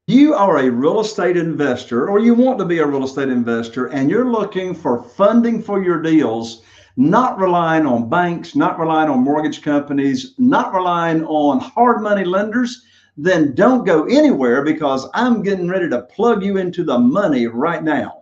You are a real estate investor, or you want to be a real estate investor, and you're looking for funding for your deals, not relying on banks, not relying on mortgage companies, not relying on hard money lenders, then don't go anywhere because I'm getting ready to plug you into the money right now.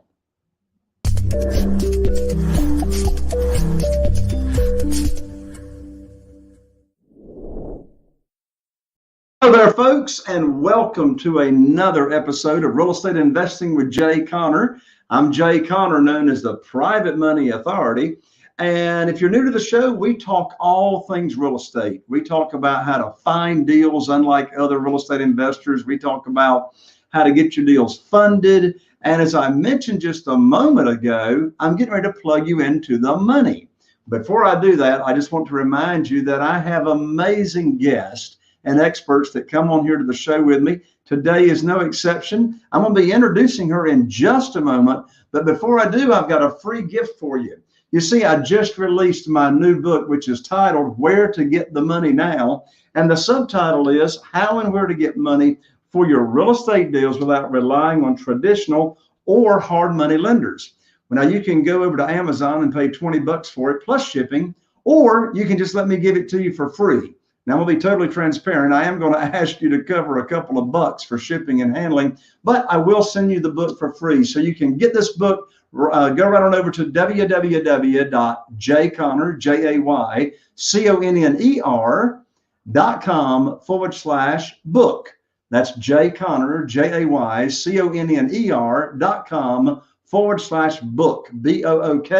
Hello there, folks, and welcome to another episode of Real Estate Investing with Jay Conner. I'm Jay Conner, known as the Private Money Authority. And if you're new to the show, we talk all things real estate. We talk about how to find deals unlike other real estate investors. We talk about how to get your deals funded. And as I mentioned just a moment ago, I'm getting ready to plug you into the money. Before I do that, I just want to remind you that I have amazing guests and experts that come on here to the show with me. Today is no exception. I'm going to be introducing her in just a moment. But before I do, I've got a free gift for you. You see, I just released my new book, which is titled Where to Get the Money Now. And the subtitle is How and Where to Get Money for Your Real Estate Deals Without Relying on Traditional or Hard Money Lenders. Now, you can go over to Amazon and pay $20 for it plus shipping, or you can just let me give it to you for free. Now, I'm going to be totally transparent. I am going to ask you to cover a couple of bucks for shipping and handling, but I will send you the book for free. So you can get this book. Go right on over to www.jayconner.com/book. That's jayconner, jayconner.com/book, BOOK,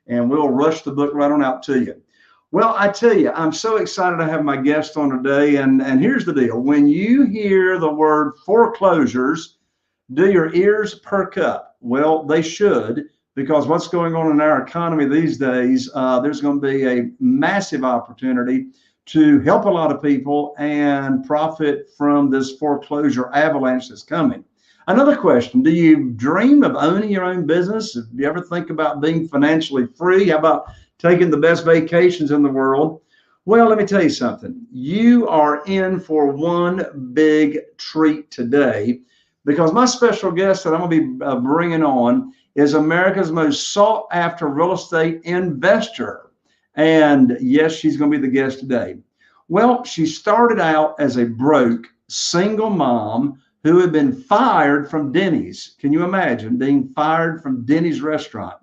and we'll rush the book right on out to you. Well, I tell you, I'm so excited to have my guest on today. And here's the deal. When you hear the word foreclosures, do your ears perk up? Well, they should, because what's going on in our economy these days, there's going to be a massive opportunity to help a lot of people and profit from this foreclosure avalanche that's coming. Another question, do you dream of owning your own business? Do you ever think about being financially free? How about taking the best vacations in the world? Well, let me tell you something. You are in for one big treat today, because my special guest that I'm going to be bringing on is America's most sought after real estate investor. And yes, she's going to be the guest today. Well, she started out as a broke single mom who had been fired from Denny's. Can you imagine being fired from Denny's restaurant?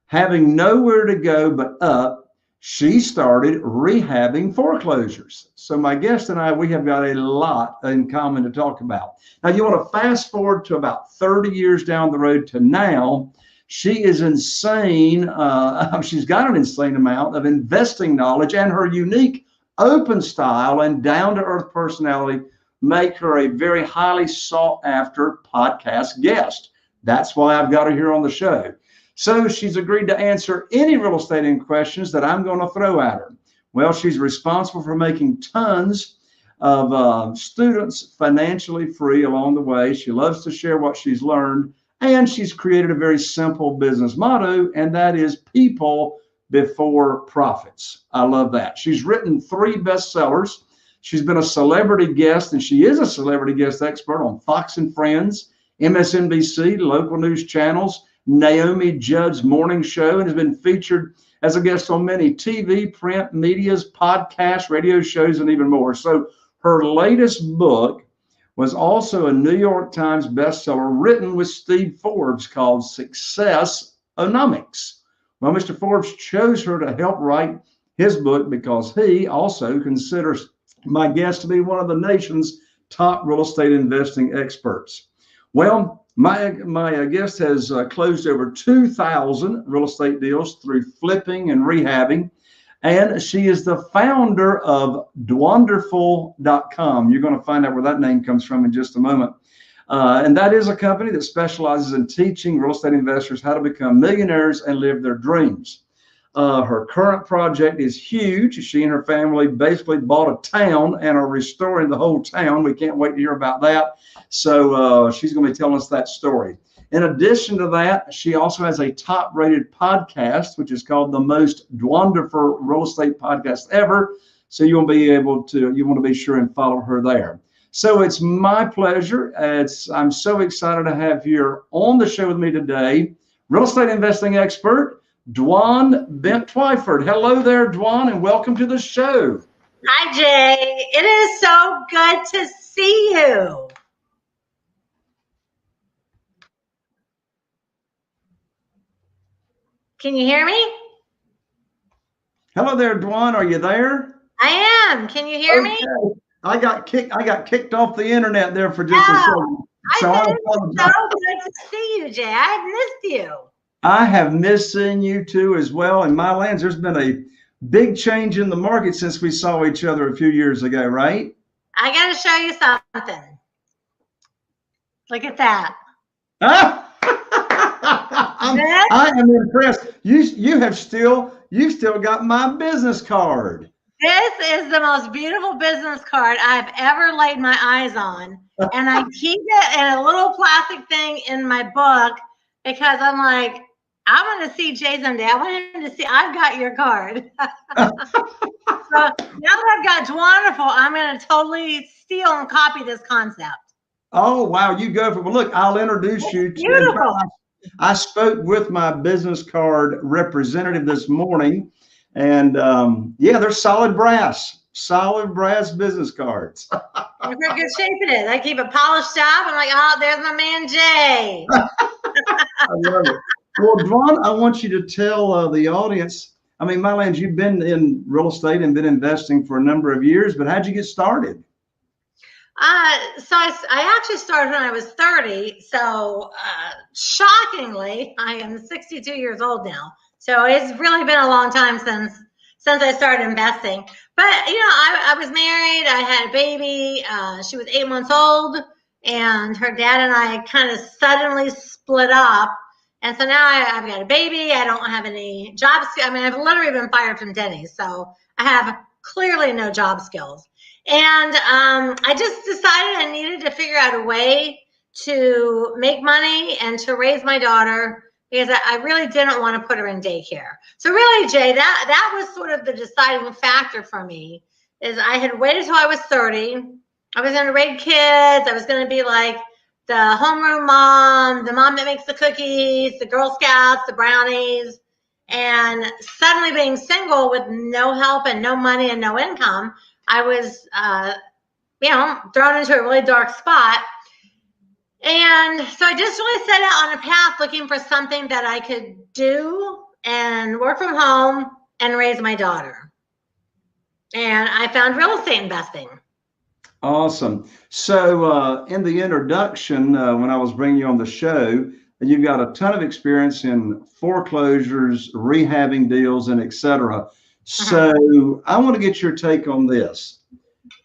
Having nowhere to go but up, she started rehabbing foreclosures. So my guest and I, we have got a lot in common to talk about. Now, you want to fast forward to about 30 years down the road to now. She is insane. She's got an insane amount of investing knowledge, and her unique open style and down-to-earth personality make her a very highly sought after podcast guest. That's why I've got her here on the show. So she's agreed to answer any real estate questions that I'm going to throw at her. Well, she's responsible for making tons of students financially free along the way. She loves to share what she's learned, and she's created a very simple business motto, and that is people before profits. I love that. She's written 3 bestsellers. She's been a celebrity guest, and she is a celebrity guest expert on Fox and Friends, MSNBC, local news channels, Naomi Judd's morning show, and has been featured as a guest on many TV, print, medias, podcasts, radio shows, and even more. So her latest book was also a New York Times bestseller written with Steve Forbes called Success-onomics. Well, Mr. Forbes chose her to help write his book because he also considers my guest to be one of the nation's top real estate investing experts. Well, my guest has closed over 2,000 real estate deals through flipping and rehabbing, and she is the founder of Dwanderful.com. You're going to find out where that name comes from in just a moment. And that is a company that specializes in teaching real estate investors how to become millionaires and live their dreams. Her current project is huge. She and her family basically bought a town and are restoring the whole town. We can't wait to hear about that. So she's going to be telling us that story. In addition to that, she also has a top-rated podcast, which is called the Most Wonderful Real Estate Podcast Ever. So you want to be sure and follow her there. So it's my pleasure. I'm so excited to have here on the show with me today, real estate investing expert, Dwan Bent-Twyford. Hello there, Dwan, and welcome to the show. Hi, Jay. It is so good to see you. Can you hear me? Hello there, Dwan. Are you there? I am. Can you hear me? I got kicked off the internet there for just a second. So I said it's so good to see you, Jay. I've missed you. I have missed seeing you too as well. In my lands, there's been a big change in the market since we saw each other a few years ago, right? I got to show you something. Look at that. I am impressed. You've still got my business card. This is the most beautiful business card I've ever laid my eyes on. And I keep it in a little plastic thing in my book because I'm like, I want to see Jay someday. I want him to see I've got your card. So now that I've got Dwanderful, I'm going to totally steal and copy this concept. Oh, wow. You go for it. Well, look, I'll introduce you to. Beautiful. I spoke with my business card representative this morning, and yeah, they're solid brass business cards. Look how good shape it is. I keep it polished up. I'm like, oh, there's my man Jay. I love it. Well, Dwan, I want you to tell the audience. I mean, Mylands, you've been in real estate and been investing for a number of years, but how'd you get started? So I actually started when I was 30. So shockingly, I am 62 years old now. So it's really been a long time since I started investing. But, you know, I was married. I had a baby. She was 8 months old. And her dad and I kind of suddenly split up. And so now I've got a baby. I don't have any job skills. I mean, I've literally been fired from Denny. So I have clearly no job skills. And I just decided I needed to figure out a way to make money and to raise my daughter because I really didn't want to put her in daycare. So really, Jay, that was sort of the deciding factor for me is I had waited till I was 30. I was going to raise kids. I was going to be like the homeroom mom, the mom that makes the cookies, the Girl Scouts, the brownies. And suddenly being single with no help and no money and no income, I was, thrown into a really dark spot. And so I just really set out on a path looking for something that I could do and work from home and raise my daughter. And I found real estate investing. Awesome. So in the introduction, when I was bringing you on the show, you've got a ton of experience in foreclosures, rehabbing deals, and et cetera. So I want to get your take on this.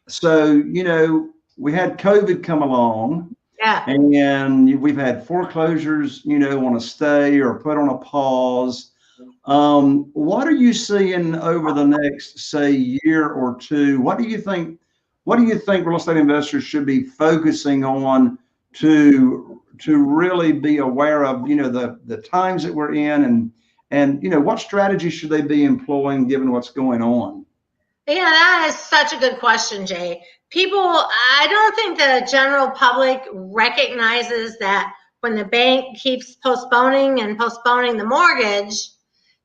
So, you know, we had COVID come along. Yeah. And we've had foreclosures, you know, on a stay or put on a pause. What are you seeing over the next, say, year or two? What do you think real estate investors should be focusing on to really be aware of, you know, the times that we're in and you know, what strategies should they be employing given what's going on? Yeah, that is such a good question, Jay. I don't think the general public recognizes that when the bank keeps postponing the mortgage,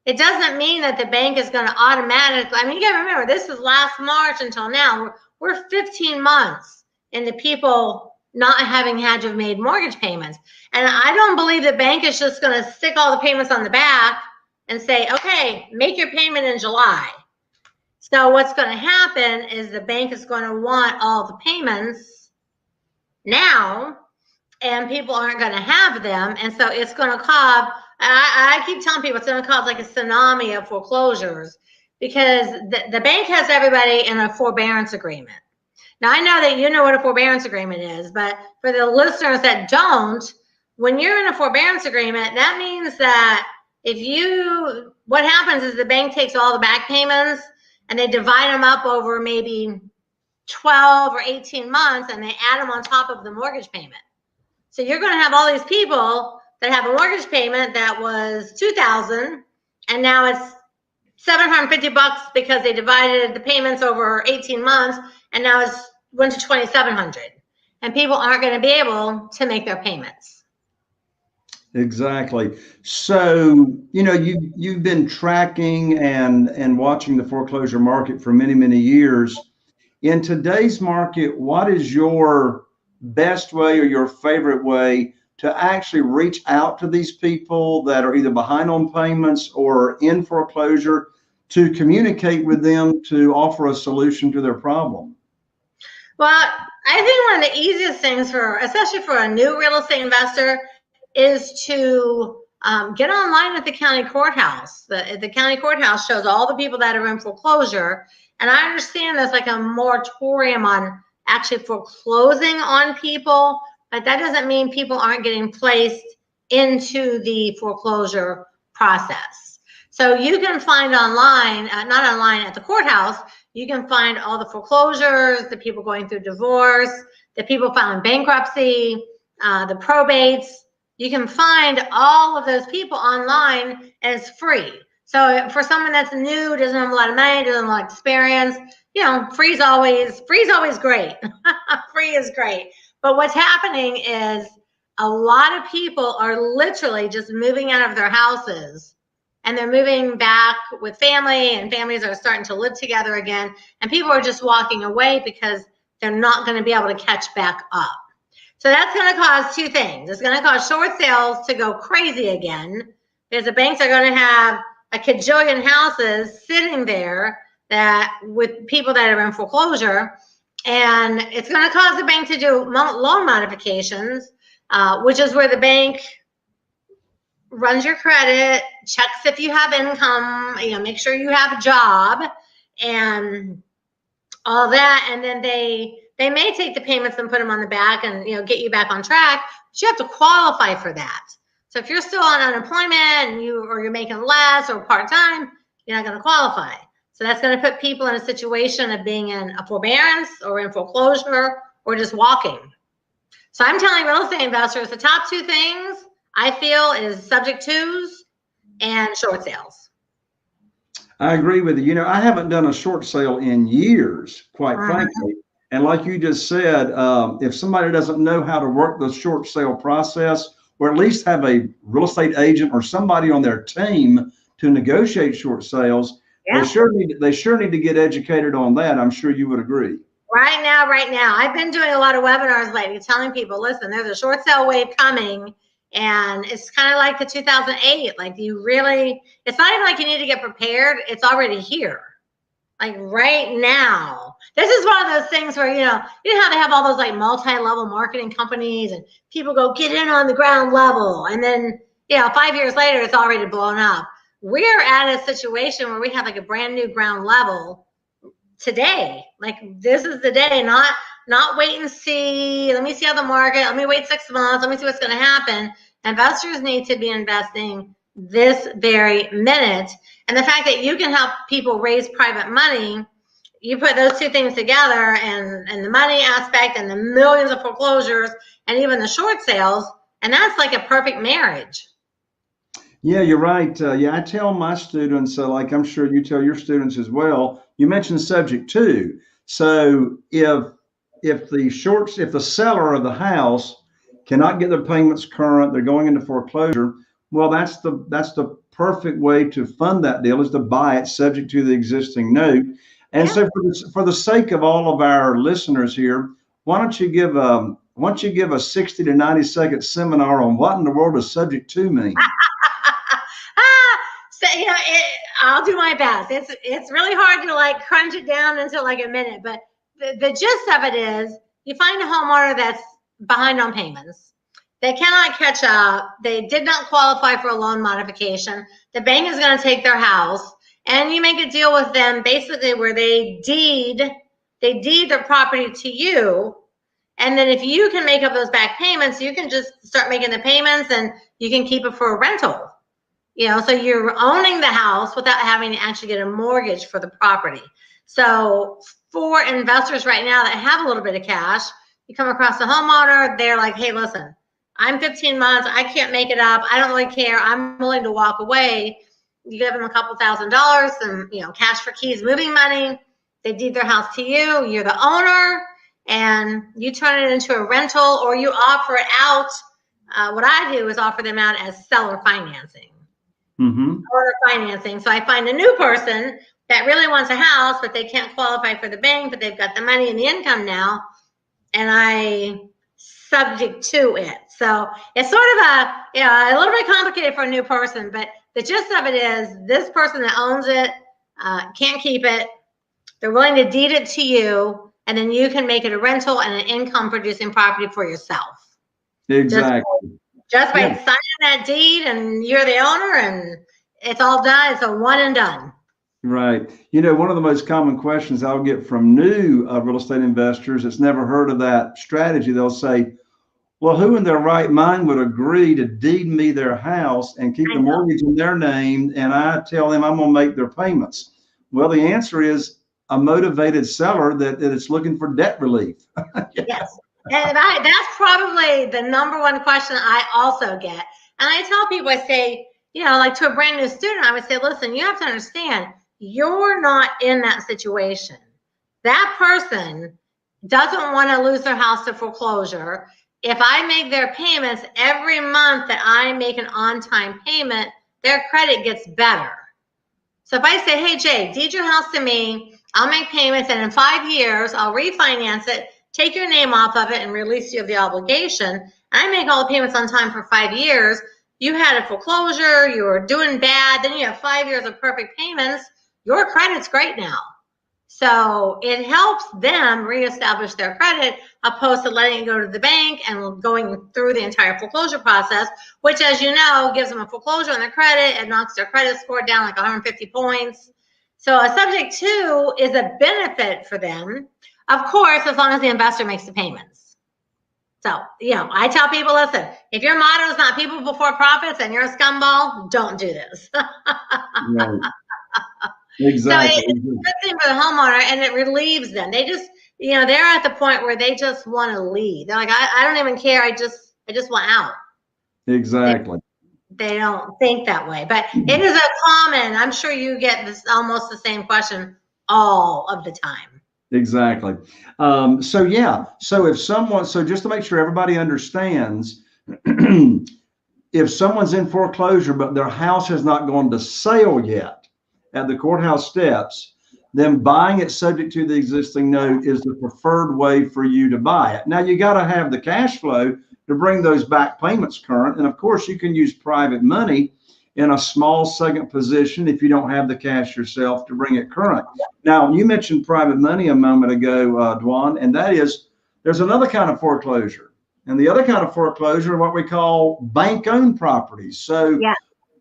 it doesn't mean that the bank is going to automatically, I mean, you got to remember, this is last March until now. We're 15 months into people not having had to have made mortgage payments. And I don't believe the bank is just going to stick all the payments on the back and say, okay, make your payment in July. So what's going to happen is the bank is going to want all the payments now, and people aren't going to have them. And so it's going to cause, I keep telling people it's going to cause like a tsunami of foreclosures because the bank has everybody in a forbearance agreement. Now, I know that you know what a forbearance agreement is, but for the listeners that don't, when you're in a forbearance agreement, that means that what happens is the bank takes all the back payments and they divide them up over maybe 12 or 18 months and they add them on top of the mortgage payment. So you're going to have all these people that have a mortgage payment that was $2,000 and now it's $750 because they divided the payments over 18 months and now it's went to 2,700, and people aren't going to be able to make their payments. Exactly. So, you know, you've been tracking and watching the foreclosure market for many, many years. In today's market, what is your best way or your favorite way to actually reach out to these people that are either behind on payments or in foreclosure, to communicate with them to offer a solution to their problem? Well, I think one of the easiest things especially for a new real estate investor, is to get online at the county courthouse. The county courthouse shows all the people that are in foreclosure. And I understand there's like a moratorium on actually foreclosing on people, but that doesn't mean people aren't getting placed into the foreclosure process. So you can find online, not online at the courthouse, you can find all the foreclosures, the people going through divorce, the people filing bankruptcy, the probates. You can find all of those people online, and it's free. So for someone that's new, doesn't have a lot of money, doesn't have a lot of experience, you know, free is always great. Free is great. But what's happening is a lot of people are literally just moving out of their houses, and they're moving back with family, and families are starting to live together again. And people are just walking away because they're not going to be able to catch back up. So that's going to cause two things. It's going to cause short sales to go crazy again, because the banks are going to have a cajillion houses sitting there that with people that are in foreclosure, and it's going to cause the bank to do loan modifications, which is where the bank runs your credit, checks if you have income, you know, make sure you have a job and all that, and then they may take the payments and put them on the back and, you know, get you back on track, but you have to qualify for that. So if you're still on unemployment and you're making less or part-time, you're not going to qualify. So that's going to put people in a situation of being in a forbearance or in foreclosure or just walking. So I'm telling real estate investors, the top two things I feel is subject tos and short sales. I agree with you. You know, I haven't done a short sale in years, quite frankly. And like you just said, if somebody doesn't know how to work the short sale process, or at least have a real estate agent or somebody on their team to negotiate short sales, yeah, they sure need to get educated on that. I'm sure you would agree. Right now. I've been doing a lot of webinars lately telling people, listen, there's a short sale wave coming. And it's kind of like the 2008, like it's not even like you need to get prepared. It's already here. Like right now, this is one of those things where, you know how they have all those like multi-level marketing companies and people go get in on the ground level. And then, 5 years later, it's already blown up. We're at a situation where we have like a brand new ground level today. Like this is the day, not wait and see. Let me see how the market, let me wait 6 months. Let me see what's going to happen. Investors need to be investing this very minute. And the fact that you can help people raise private money, you put those two things together, and the money aspect and the millions of foreclosures and even the short sales, and that's like a perfect marriage. Yeah, you're right. I tell my students, like I'm sure you tell your students as well, you mentioned subject to. So if the seller of the house cannot get their payments current, they're going into foreclosure, well, that's the perfect way to fund that deal, is to buy it subject to the existing note. And yeah, so for the sake of all of our listeners here, why don't you give a 60 to 90 second seminar on what in the world does subject to mean? So, I'll do my best. It's really hard to like crunch it down into like a minute, but the gist of it is you find a homeowner that's behind on payments. They cannot catch up. They did not qualify for a loan modification. The bank is going to take their house, and you make a deal with them basically where they deed their property to you. And then if you can make up those back payments, you can just start making the payments and you can keep it for a rental. So you're owning the house without having to actually get a mortgage for the property. So for investors right now that have a little bit of cash, you come across a homeowner, they're like, hey, listen, I'm 15 months. I can't make it up. I don't really care. I'm willing to walk away. You give them a couple $1,000s and, cash for keys, moving money. They deed their house to you. You're the owner. and you turn it into a rental or you offer it out. What I do is offer them out as seller financing. Owner financing. So I find a new person that really wants a house, but they can't qualify for the bank, but they've got the money and the income now, and I subject to it. So it's sort of a little bit complicated for a new person, but the gist of it is this person that owns it can't keep it. They're willing to deed it to you, and then you can make it a rental and an income producing property for yourself. Exactly. Just by signing that deed, and you're the owner, and it's all done. It's a one and done. Right. You know, one of the most common questions I'll get from new real estate investors that's never heard of that strategy, they'll say, well, who in their right mind would agree to deed me their house and keep the mortgage in their name, and I tell them I'm going to make their payments? Well, the answer is a motivated seller that is looking for debt relief. Yes. And that's probably the number one question I also get. And I tell people, I say, like to a brand new student, I would say, listen, you have to understand, you're not in that situation. That person doesn't want to lose their house to foreclosure. If I make their payments every month that I make an on-time payment, their credit gets better. So if I say, hey, Jay, deed your house to me, I'll make payments, and in 5 years, I'll refinance it, take your name off of it, and release you of the obligation, and I make all the payments on time for 5 years, you had a foreclosure, you were doing bad, then you have 5 years of perfect payments, your credit's great now. So it helps them reestablish their credit opposed to letting it go to the bank and going through the entire foreclosure process, which, as you know, gives them a foreclosure on their credit. It knocks their credit score down like 150 points. So a subject to is a benefit for them, of course, as long as the investor makes the payments. So, I tell people, listen, if your motto is not people before profits and you're a scumball, don't do this. Right. Exactly. So it's a good thing for the homeowner, and it relieves them. They just, they're at the point where they just want to leave. They're like, I don't even care. I just want out. Exactly. They don't think that way, but it is a common, I'm sure you get this almost the same question all of the time. Exactly. So just to make sure everybody understands, if someone's in foreclosure, but their house has not gone to sale yet at the courthouse steps, then buying it subject to the existing note is the preferred way for you to buy it. Now, you got to have the cash flow to bring those back payments current. And of course, you can use private money in a small second position if you don't have the cash yourself to bring it current. Now, you mentioned private money a moment ago, Dwan, and that is, there's another kind of foreclosure. And the other kind of foreclosure are what we call bank-owned properties. So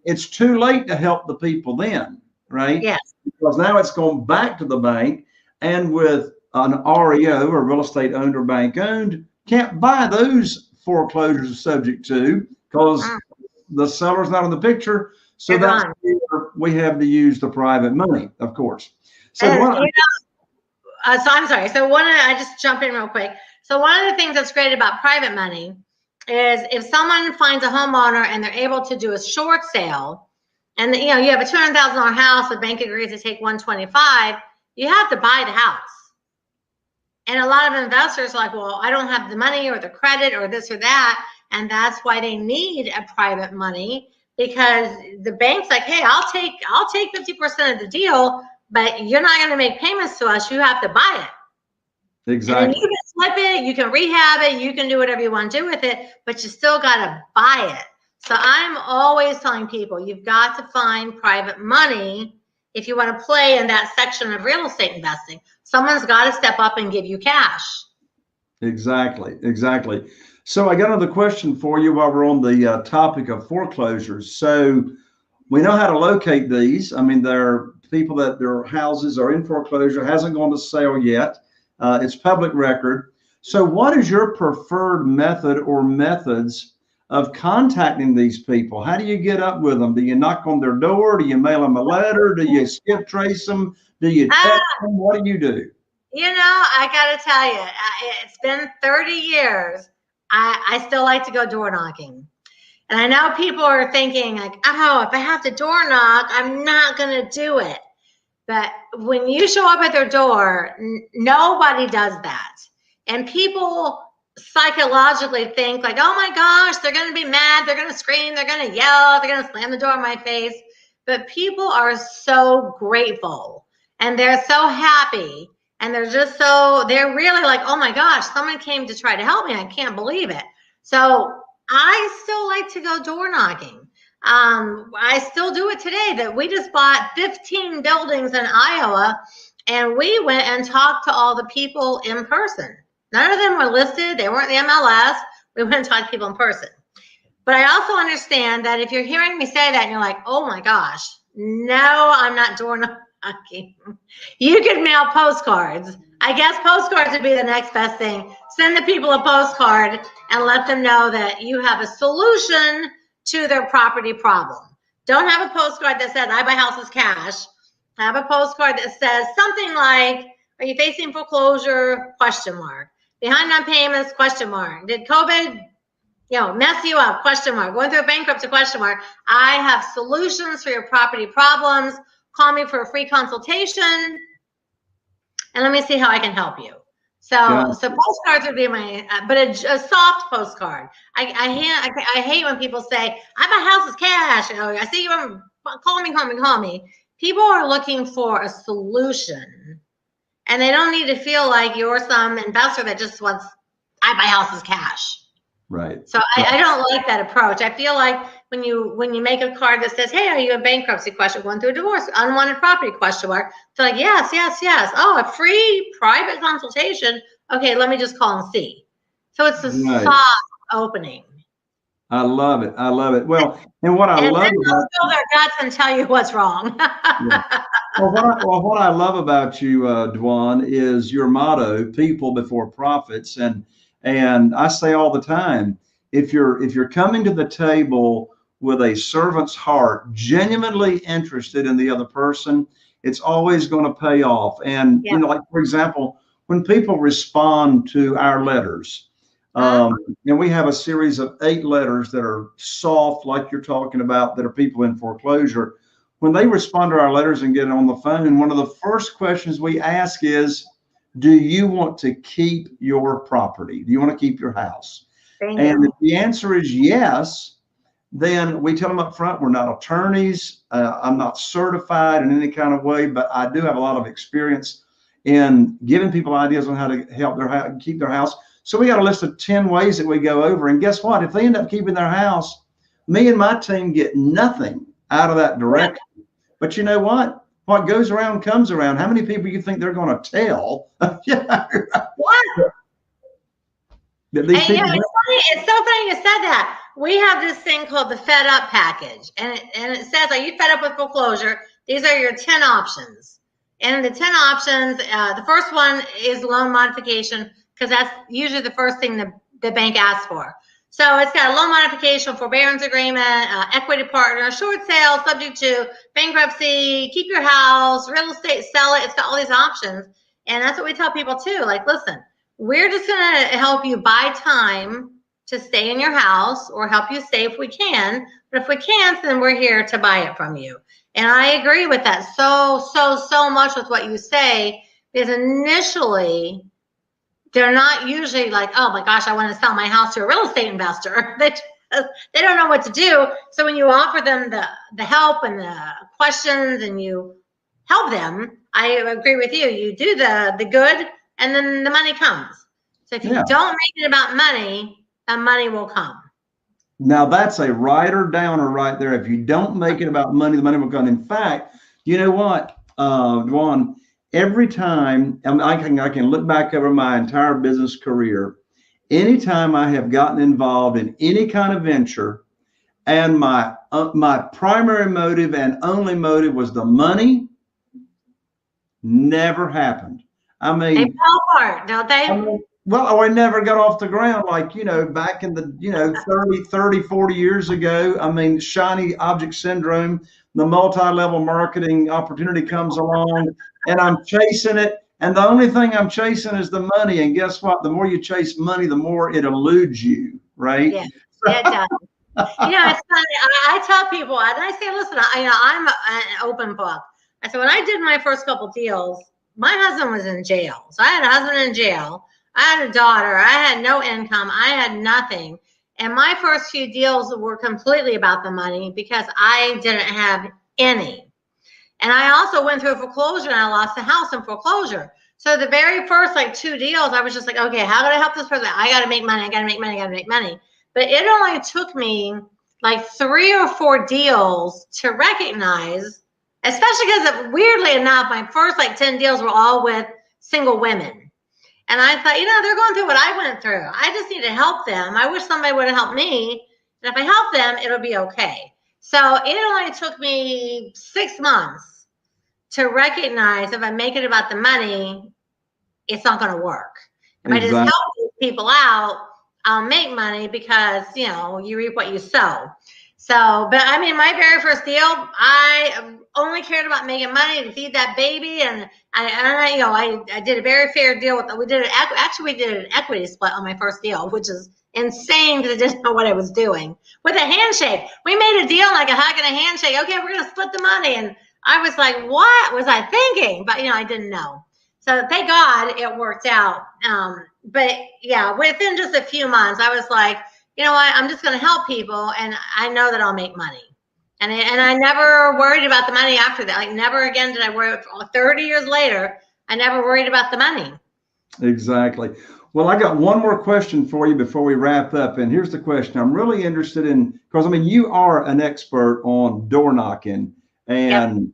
it's too late to help the people then, right? Yes. Because now it's gone back to the bank, and with an REO, or real estate owned or bank-owned, can't buy those foreclosures subject to because the seller's not in the picture. So that's where we have to use the private money, of course. So I'm sorry. So I just jump in real quick. So one of the things that's great about private money is if someone finds a homeowner and they're able to do a short sale, and you have a $200,000 house, the bank agrees to take $125,000, you have to buy the house. And a lot of investors are like, well, I don't have the money or the credit or this or that. And that's why they need a private money, because the bank's like, hey, I'll take 50% of the deal, but you're not going to make payments to us. You have to buy it. Exactly. And then you can flip it, you can rehab it, you can do whatever you want to do with it, but you still got to buy it. So I'm always telling people, you've got to find private money if you want to play in that section of real estate investing. Someone's got to step up and give you cash. Exactly. So I got another question for you while we're on the topic of foreclosures. So we know how to locate these. I mean, there are people that their houses are in foreclosure, hasn't gone to sale yet. It's public record. So what is your preferred method or methods of contacting these people? How do you get up with them? Do you knock on their door? Do you mail them a letter? Do you skip trace them? Do you text them? What do you do? I got to tell you, it's been 30 years. I still like to go door knocking. And I know people are thinking like, oh, if I have to door knock, I'm not going to do it. But when you show up at their door, nobody does that. And people psychologically think like, oh my gosh, they're going to be mad. They're going to scream. They're going to yell. They're going to slam the door in my face. But people are so grateful and they're so happy. And they're really like, oh my gosh, someone came to try to help me. I can't believe it. So I still like to go door knocking. I still do it today. That we just bought 15 buildings in Iowa, and we went and talked to all the people in person. None of them were listed. They weren't the MLS. We went and talked to people in person. But I also understand that if you're hearing me say that and you're like, oh my gosh, no, I'm not door knocking. You could mail postcards. I guess postcards would be the next best thing. Send the people a postcard and let them know that you have a solution to their property problem. Don't have a postcard that says, I buy houses cash. Have a postcard that says something like, are you facing foreclosure? ? Behind on payments? ? Did COVID, mess you up? ? Going through a bankruptcy? ? I have solutions for your property problems. Call me for a free consultation, and let me see how I can help you. So postcards would be but a soft postcard. I hate when people say, I buy houses cash. I see you, call me. People are looking for a solution, and they don't need to feel like you're some investor that just wants, I buy houses cash. Right. So I don't like that approach. I feel like when you make a card that says, hey, are you a bankruptcy ? Going through a divorce, unwanted property ? It's like, yes. Oh, a free private consultation. Okay, let me just call and see. So it's a soft opening. I love it. Well, and what I love about spill their guts and tell you what's wrong. Yeah. Well, what I love about you, Dwan, is your motto: people before profits. And I say all the time, if you're coming to the table with a servant's heart, genuinely interested in the other person, it's always going to pay off. And like for example, when people respond to our letters, and we have a series of 8 letters that are soft, like you're talking about, that are people in foreclosure. When they respond to our letters and get on the phone, one of the first questions we ask is, do you want to keep your property? Do you want to keep your house? And if the answer is yes, then we tell them up front, we're not attorneys. I'm not certified in any kind of way, but I do have a lot of experience in giving people ideas on how to help keep their house. So we got a list of 10 ways that we go over. And guess what? If they end up keeping their house, me and my team get nothing out of that direction. But you know what? What goes around comes around. How many people do you think they're going to tell? What? It's so funny you said that. We have this thing called the Fed Up package, and it says, are you fed up with foreclosure? These are your 10 options. And the 10 options, the first one is loan modification, because that's usually the first thing the bank asks for. So it's got a loan modification, forbearance agreement, equity partner, short sale, subject to bankruptcy, keep your house, real estate, sell it. It's got all these options. And that's what we tell people too. Like, listen, we're just going to help you buy time to stay in your house, or help you stay if we can. But if we can't, then we're here to buy it from you. And I agree with that so much with what you say, because initially, they're not usually like, oh my gosh, I want to sell my house to a real estate investor. They don't know what to do. So when you offer them the help and the questions and you help them, I agree with you. You do the good, and then the money comes. So if you don't make it about money, the money will come. Now that's a writer downer right there. If you don't make it about money, the money will come. In fact, you know what, Dwan, every time, and I can look back over my entire business career, anytime I have gotten involved in any kind of venture, and my primary motive and only motive was the money, never happened. I mean, they fall apart, don't they? Well, I never got off the ground, like, back in the, 30, 40 years ago. I mean, shiny object syndrome, the multi-level marketing opportunity comes along, and I'm chasing it. And the only thing I'm chasing is the money. And guess what? The more you chase money, the more it eludes you, right? Yeah, it does. It's funny. I tell people, and I say, listen, I'm an open book. I said, when I did my first couple deals, my husband was in jail. So I had a husband in jail. I had a daughter. I had no income. I had nothing. And my first few deals were completely about the money because I didn't have any. And I also went through a foreclosure and I lost the house in foreclosure. So the very first like 2 deals, I was just like, okay, how can I help this person? I got to make money. I got to make money. I got to make money. But it only took me like 3 or 4 deals to recognize, especially because weirdly enough, my first like 10 deals were all with single women. And I thought, they're going through what I went through. I just need to help them. I wish somebody would have helped me. And if I help them, it'll be okay. So it only took me 6 months to recognize if I make it about the money, it's not going to work. If I just help these people out, I'll make money because, you reap what you sow. So, but I mean, my very first deal, I only cared about making money to feed that baby. And I did a very fair deal we did an equity split on my first deal, which is insane because I didn't know what I was doing. With a handshake, we made a deal like a hug and a handshake. Okay, we're going to split the money. And I was like, what was I thinking? But, I didn't know. So thank God it worked out. But yeah, within just a few months, I was like, you know what? I'm just going to help people, and I know that I'll make money. And I never worried about the money after that. Like never again did I worry. 30 years later, I never worried about the money. Exactly. Well, I got one more question for you before we wrap up. And here's the question I'm really interested in, because I mean, you are an expert on door knocking and,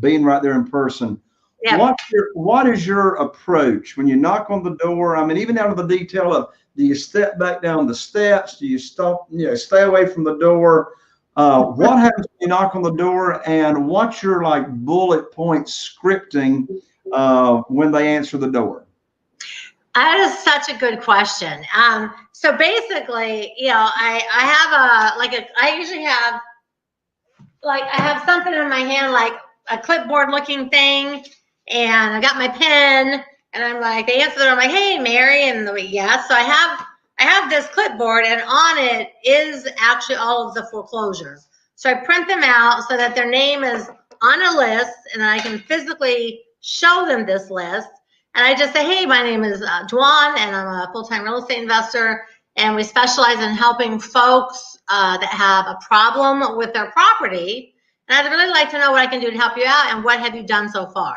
being right there in person. Yep. What is your approach when you knock on the door? I mean, even down to the detail of, do you step back down the steps? Do you stop, stay away from the door? What happens when you knock on the door, and what's your like bullet point scripting when they answer the door? That is such a good question. So basically, I usually have I have something in my hand, like a clipboard looking thing, and I got my pen, and I'm like, they answer, I'm like, hey, Mary, and yes. So I have this clipboard, and on it is actually all of the foreclosures. So I print them out so that their name is on a list, and I can physically show them this list. And I just say, hey, my name is Dwan, and I'm a full-time real estate investor, and we specialize in helping folks that have a problem with their property. And I'd really like to know what I can do to help you out, and what have you done so far?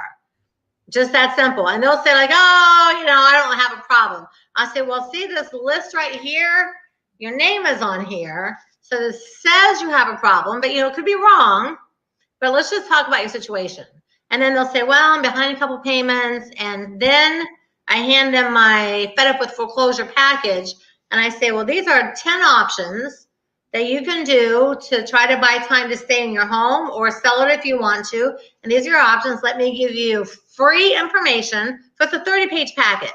Just that simple. And they'll say like, oh, I don't have a problem. I say, well, see this list right here? Your name is on here. So this says you have a problem, but it could be wrong. But let's just talk about your situation. And then they'll say, well, I'm behind a couple payments. And then I hand them my Fed Up with Foreclosure package. And I say, well, these are 10 options that you can do to try to buy time to stay in your home or sell it if you want to. And these are your options. Let me give you free information. So it's a 30-page packet.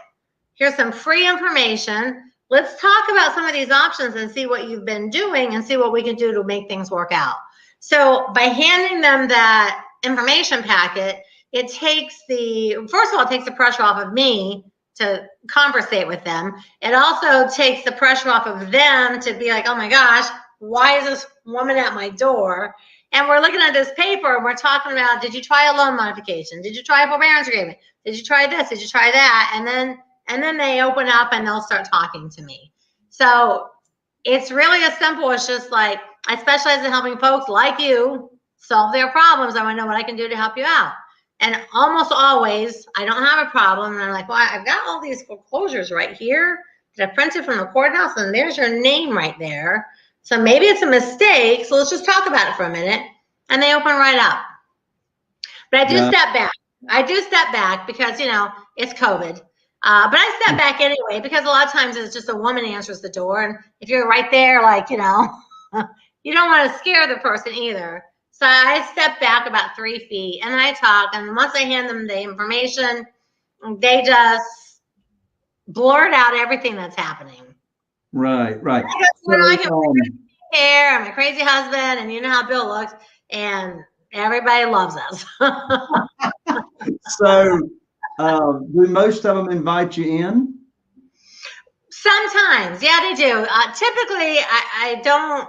Here's some free information. Let's talk about some of these options and see what you've been doing and see what we can do to make things work out. So by handing them that information packet, it takes first of all, it takes the pressure off of me to conversate with them. It also takes the pressure off of them to be like, oh my gosh, why is this woman at my door? And we're looking at this paper and we're talking about, did you try a loan modification? Did you try a forbearance agreement? Did you try this? Did you try that? And then they open up and they'll start talking to me. So it's really as simple as just like, I specialize in helping folks like you solve their problems. I want to know what I can do to help you out. And almost always, I don't have a problem. And I'm like, well, I've got all these foreclosures right here that I printed from the courthouse, and there's your name right there. So maybe it's a mistake. So let's just talk about it for a minute. And they open right up. But I do step back. I do step back because, it's COVID. But I step back anyway, because a lot of times it's just a woman answers the door. And if you're right there, you don't want to scare the person either. So I step back about 3 feet and I talk. And once I hand them the information, they just blurt out everything that's happening. Right. I'm my hair, I'm a crazy husband, and you know how Bill looks, and everybody loves us. So do most of them invite you in? Sometimes, yeah, they do. Typically, I don't.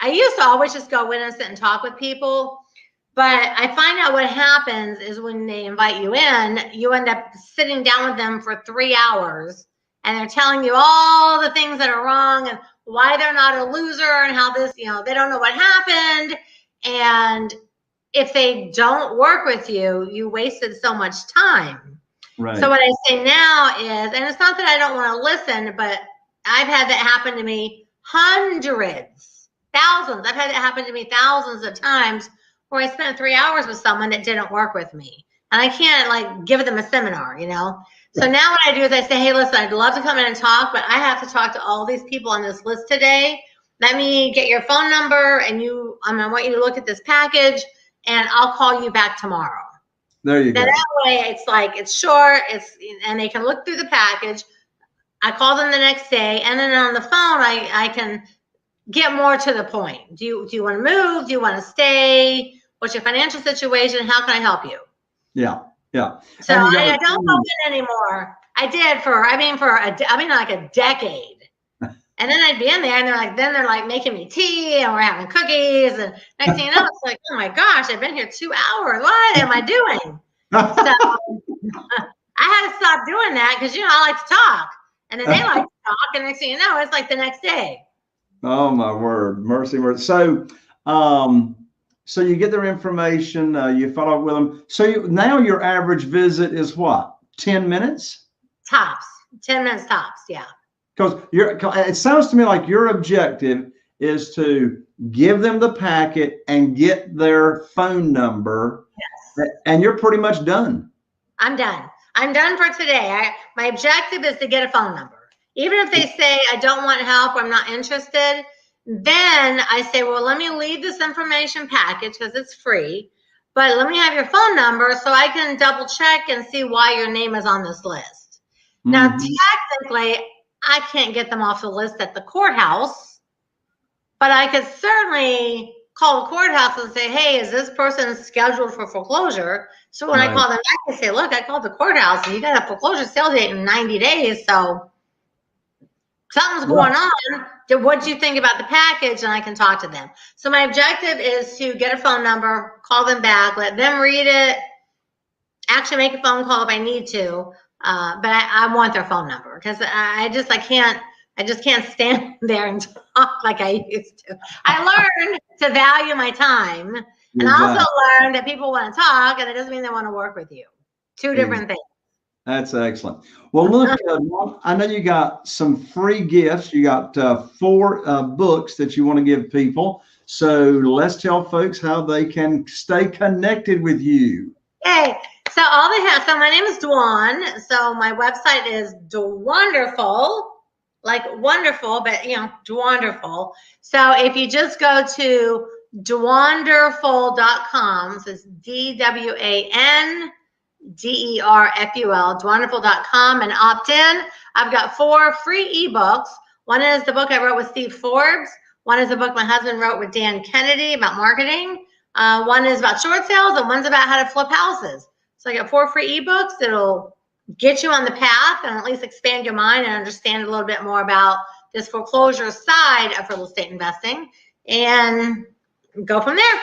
I used to always just go in and sit and talk with people, but I find out what happens is when they invite you in, you end up sitting down with them for 3 hours and they're telling you all the things that are wrong and why they're not a loser and how this, they don't know what happened. And if they don't work with you, you wasted so much time. Right. So what I say now is, and it's not that I don't want to listen, but I've had that happen to me hundreds, thousands. I've had it happen to me thousands of times where I spent 3 hours with someone that didn't work with me. And I can't give them a seminar, So now what I do is I say, hey, listen, I'd love to come in and talk, but I have to talk to all these people on this list today. Let me get your phone number and I want you to look at this package and I'll call you back tomorrow. There you go. That way it's short, and they can look through the package. I call them the next day, and then on the phone, I can get more to the point. Do you want to move? Do you want to stay? What's your financial situation? How can I help you? Yeah. So I don't go in anymore. I did for like a decade. And then I'd be in there, and they're like making me tea, and we're having cookies, and next thing you know, it's like, oh my gosh, I've been here 2 hours. What am I doing? So I had to stop doing that because I like to talk, and then they like to talk, and next thing you know, it's like the next day. Oh my word, mercy. So, so you get their information, you follow up with them. So now your average visit is what? 10 minutes? Tops. 10 minutes tops. Yeah. Because it sounds to me like your objective is to give them the packet and get their phone number. Yes. And you're pretty much done. I'm done. I'm done for today. My objective is to get a phone number. Even if they say I don't want help, I'm not interested, then I say, well, let me leave this information package because it's free, but let me have your phone number so I can double check and see why your name is on this list. Mm-hmm. Now, technically, I can't get them off the list at the courthouse, but I could certainly call the courthouse and say, hey, is this person scheduled for foreclosure? So when I call them back, I say, look, I called the courthouse and you got a foreclosure sale date in 90 days. So something's going on. What do you think about the package? And I can talk to them. So my objective is to get a phone number, call them back, let them read it, actually make a phone call if I need to. But I want their phone number because I just can't stand there and talk like I used to. I learned to value my time, and I also learned that people want to talk, and it doesn't mean they want to work with you. Two different things. That's excellent. Well, look, I know you got some free gifts. You got 4 books that you want to give people. So let's tell folks how they can stay connected with you. Hey. So all they have, so my name is Dwan. So my website is Dwanderful, like wonderful, but Dwanderful. So if you just go to Dwanderful.com, so it's DWANDERFUL, Dwanderful.com, and opt in. I've got 4 free ebooks. One is the book I wrote with Steve Forbes. One is a book my husband wrote with Dan Kennedy about marketing. One is about short sales, and one's about how to flip houses. So I got 4 free ebooks that'll get you on the path and at least expand your mind and understand a little bit more about this foreclosure side of real estate investing and go from there.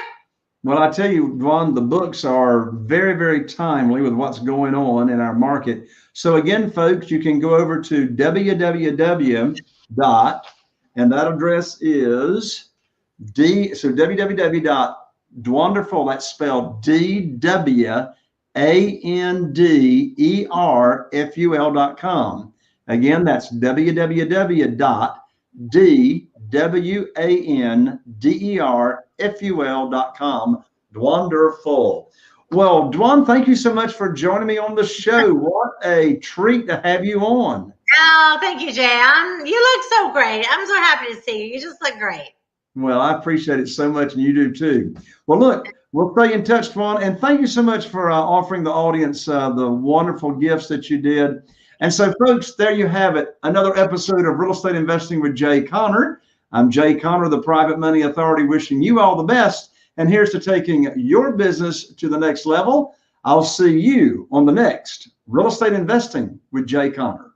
Well, I tell you, Dwan, the books are very, very timely with what's going on in our market. So again, folks, you can go over to www. And that address is www.dwanderful, that's spelled DWANDERFUL.com. Again, that's www.dwanderful.com. Dwanderful. Well, Dwan, thank you so much for joining me on the show. What a treat to have you on. Oh, thank you, Jay. You look so great. I'm so happy to see you. You just look great. Well, I appreciate it so much, and you do too. Well, look, we'll stay in touch, Dwan, and thank you so much for offering the audience the wonderful gifts that you did. And so, folks, there you have it. Another episode of Real Estate Investing with Jay Conner. I'm Jay Conner, the Private Money Authority, wishing you all the best. And here's to taking your business to the next level. I'll see you on the next Real Estate Investing with Jay Conner.